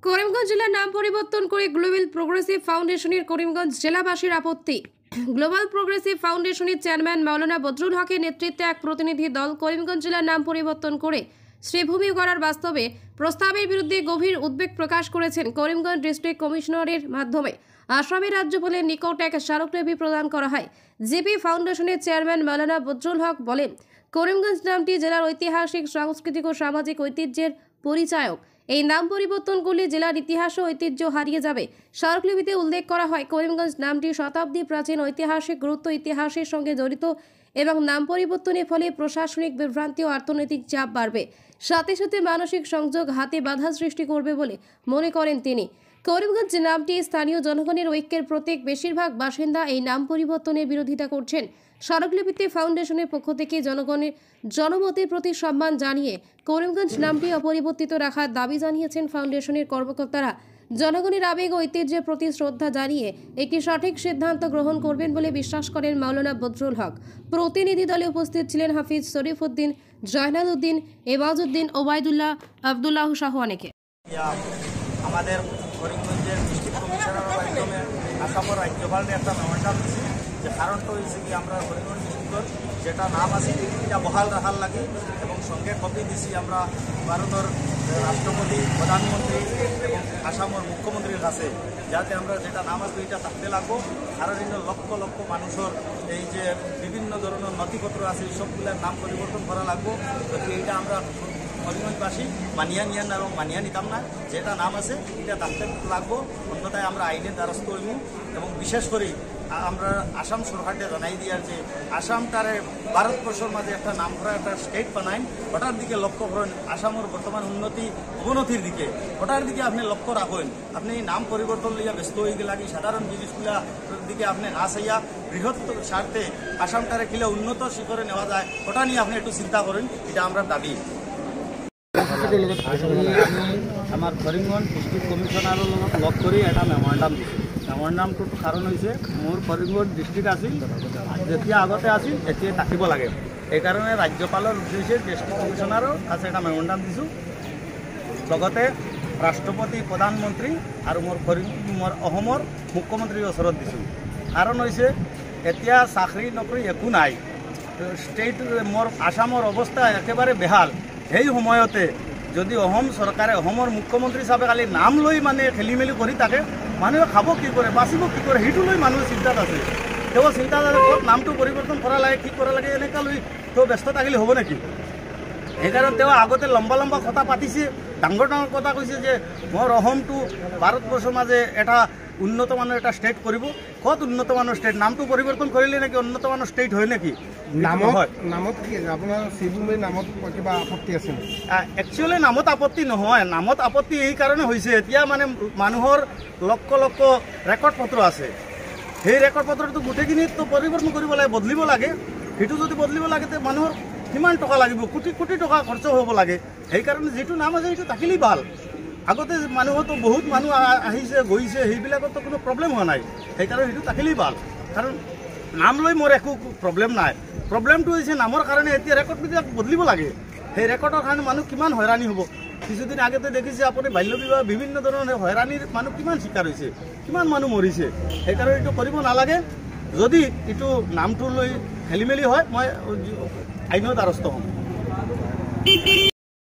করিমগঞ্জ জেলার নাম পরিবর্তন করে গ্লোবাল প্রোগ্রেসিভ ফাউন্ডেশনের করিমগঞ্জ জেলাবাসীর আপত্তি। গ্লোবাল প্রোগ্রেসিভ ফাউন্ডেশনের চেয়ারম্যান মাওলানা বদরুল হকের নেতৃত্বে এক প্রতিনিধি দল করিমগঞ্জ জেলার নাম পরিবর্তন করে শ্রীভূমি করার বাস্তবে প্রস্তাবের বিরুদ্ধে গভীর উদ্বেগ প্রকাশ করেছেন। করিমগঞ্জ ডিস্ট্রিক্ট কমিশনারের মাধ্যমে আসামের রাজ্যপালের নিকট এক স্মারকলিপি প্রদান করা হয়। জিপি ফাউন্ডেশনের চেয়ারম্যান মাওলানা বদরুল হক বলেন, করিমগঞ্জ নামটি জেলার ঐতিহাসিক, সাংস্কৃতিক ও সামাজিক ঐতিহ্যের পরিচায়ক। এই নাম পরিবর্তন করলে জেলার ইতিহাস ও ঐতিহ্য হারিয়ে যাবে। স্মারকলিপিতে উল্লেখ করা হয়, করিমগঞ্জ নামটি শতাব্দী প্রাচীন ঐতিহাসিক গুরুত্ব ইতিহাসের সঙ্গে জড়িত এবং নাম পরিবর্তনের ফলে প্রশাসনিক বিভ্রান্তি ও অর্থনৈতিক চাপ বাড়বে, সাথে সাথে মানসিক সংযোগ হাতে বাধা সৃষ্টি করবে বলে মনে করেন তিনি। করিমগঞ্জ নামটি স্থানীয় জনগণের ঐক্যের প্রতীক। বেশিরভাগ বাসিন্দা এই নাম পরিবর্তনের বিরোধিতা করছেন। স্মারকলিপিতে ফাউন্ডেশনের পক্ষ থেকে জনগণের জনমতের প্রতি সম্মান জানিয়ে করিমগঞ্জ নামটি অপরিবর্তিত রাখার দাবি জানিয়েছেন ফাউন্ডেশনের কর্মকর্তারা। জনগণের আবেগ ও ঐতিহ্যের প্রতি শ্রদ্ধা জানিয়ে একটি সঠিক সিদ্ধান্ত গ্রহণ করবেন বলে বিশ্বাস করেন মাওলানা বদরুল হক। প্রতিনিধি দলে উপস্থিত ছিলেন হাফিজ শরীফ উদ্দিন, জয়নাল উদ্দিন, এবাজউদ্দিন, ওবায়দুল্লাহ, আবদুল্লাহ সহ অনেকে। আমাদের করিমগঞ্জের ডিস্ট্রিক্ট কমিশনারের মাধ্যমে আসামের রাজ্যপালের একটা মেমোরান্ডাম দিচ্ছি যে কারণটা হয়েছে কি আমরা করিমগঞ্জ ডিস্ট্রিক্টর যেটা নাম আছে এটা বহাল রাখার লাগে এবং সঙ্গে কপি দিছি আমরা ভারতের রাষ্ট্রপতি, প্রধানমন্ত্রী এবং আসামের মুখ্যমন্ত্রীর কাছে, যাতে আমরা যেটা নাম আছে এটা থাকতে লাগবো। কারণ লক্ষ লক্ষ মানুষের এই যে বিভিন্ন ধরনের নথিপত্র আছে সবগুলোর নাম পরিবর্তন করা লাগবো। যদি এইটা আমরা করিমগঞ্জবাসী মানিয়া নিয়ান এবং মানিয়া নিতাম না, যেটা নাম আছে এটা থাকতে লাগবো, অন্যথায় আমরা আইনের দ্বারস্থ হইব। এবং বিশেষ করে আমরা আসাম সরকারকে জানাই দিয়ার যে আসামটারে ভারতবর্ষের মাঝে একটা নাম করা একটা স্টেট বানাইন, ওটার দিকে লক্ষ্য করেন। আসামের বর্তমান অবনতির দিকে ওটার দিকে আপনি লক্ষ্য রাখেন। আপনি নাম পরিবর্তন লিয়া ব্যস্ত হয়ে গেলে কি সাধারণ জিনিসগুলার দিকে আপনি না চাইয়া বৃহৎ স্বার্থে আসামটারে কিলে উন্নত শিখরে নেওয়া যায়, ওটা নিয়ে আপনি একটু চিন্তা করেন, এটা আমরা দাবি। আমার করিমগঞ্জ ডিস্ট্রিক্ট কমিশনারের লগত লগ কৰি এটা মেমোৰান্ডাম দিছোঁ। মেমোৰান্ডামটোৰ কাৰণ হৈছে মোৰ কৰিমগঞ্জ ডিস্ট্ৰিক্ট আছিল যেতিয়া আগতে আছিল এতিয়া থাকিব লাগে। এইকাৰণে ৰাজ্যপালৰ উদ্দেশ্যে ডিস্ট্ৰিক্ট কমিশনাৰৰ কাছে এটা মেমোৰান্ডাম দিছোঁ। লগতে ৰাষ্ট্ৰপতি, প্ৰধানমন্ত্ৰী আৰু মোৰ অসমৰ মুখ্যমন্ত্ৰীৰ ওচৰত দিছোঁ। কাৰণ হৈছে এতিয়া চাকৰি নকৰি একো নাই, ষ্টেট মোৰ আসামৰ অৱস্থা একেবাৰে বেহাল। সেই সময়তে যদি অসম চৰকাৰে অসমৰ মুখ্যমন্ত্ৰী হিচাপে খালি নাম লৈ মানে খেলি মেলি কৰি থাকে, মানুহে খাব কি কৰে, বাচিব কি কৰে, সেইটো লৈ মানুহে চিন্তাত আছে। তেওঁ চিন্তাত আছে ক'ত নামটো পৰিৱৰ্তন কৰা লাগে, কি কৰা লাগে, এনেকুৱা লৈ তেওঁ ব্যস্ত থাকিলে হ'ব নেকি? সেইকাৰণে তেওঁ আগতে লম্বা লম্বা কথা পাতিছে, ডাঙৰ ডাঙৰ কথা কৈছে যে মোৰ অসমটো ভাৰতবৰ্ষৰ মাজে এটা উন্নত মানৰ এটা ষ্টেট কৰিব। ক'ত উন্নত মানৰ ষ্টেট? নামটো পৰিৱৰ্তন কৰিলে নেকি উন্নত মানৰ ষ্টেট হয় নেকি? নামত কি আপোনাৰ শ্ৰীভূমিৰ নামত কিবা আপত্তি আছে? একচুৱেলি নামত আপত্তি নহয়। নামত আপত্তি এই কাৰণে হৈছে, এতিয়া মানে মানুহৰ লক্ষ লক্ষ ৰেকৰ্ড পত্ৰ আছে। সেই ৰেকৰ্ড পত্ৰটো গোটেইখিনিতো পৰিৱৰ্তন কৰিব লাগে, বদলিব লাগে। সেইটো যদি বদলিব লাগে তে মানুহৰ কিমান টকা লাগিব, কোটি কোটি টকা খৰচ হ'ব লাগে। সেইকাৰণে যিটো নাম আছে সেইটো থাকিলেই ভাল। আগতে মানুহতো বহুত মানুহ আহিছে গৈছে, সেইবিলাকতো কোনো প্ৰব্লেম হোৱা নাই। সেইকাৰণে সেইটো থাকিলেই ভাল। কাৰণ নাম লৈ মোৰ একো প্ৰব্লেম নাই। প্ৰব্লেমটো হৈছে নামৰ কাৰণে এতিয়া ৰেকৰ্ডবিলাক বদলিব লাগে। সেই ৰেকৰ্ডৰ কাৰণে মানুহ কিমান হয়ৰাণী হ'ব। কিছুদিন আগতে দেখিছে আপুনি বাল্য বিবাহ বিভিন্ন ধৰণৰ হয়ৰাণীৰ মানুহ কিমান চিকাৰ হৈছে, কিমান মানুহ মৰিছে। সেইকাৰণে এইটো কৰিব নালাগে। যদি এইটো নামটো লৈ খেলি মেলি হয়, মই আইনৰ দ্বাৰস্থ হ'ম।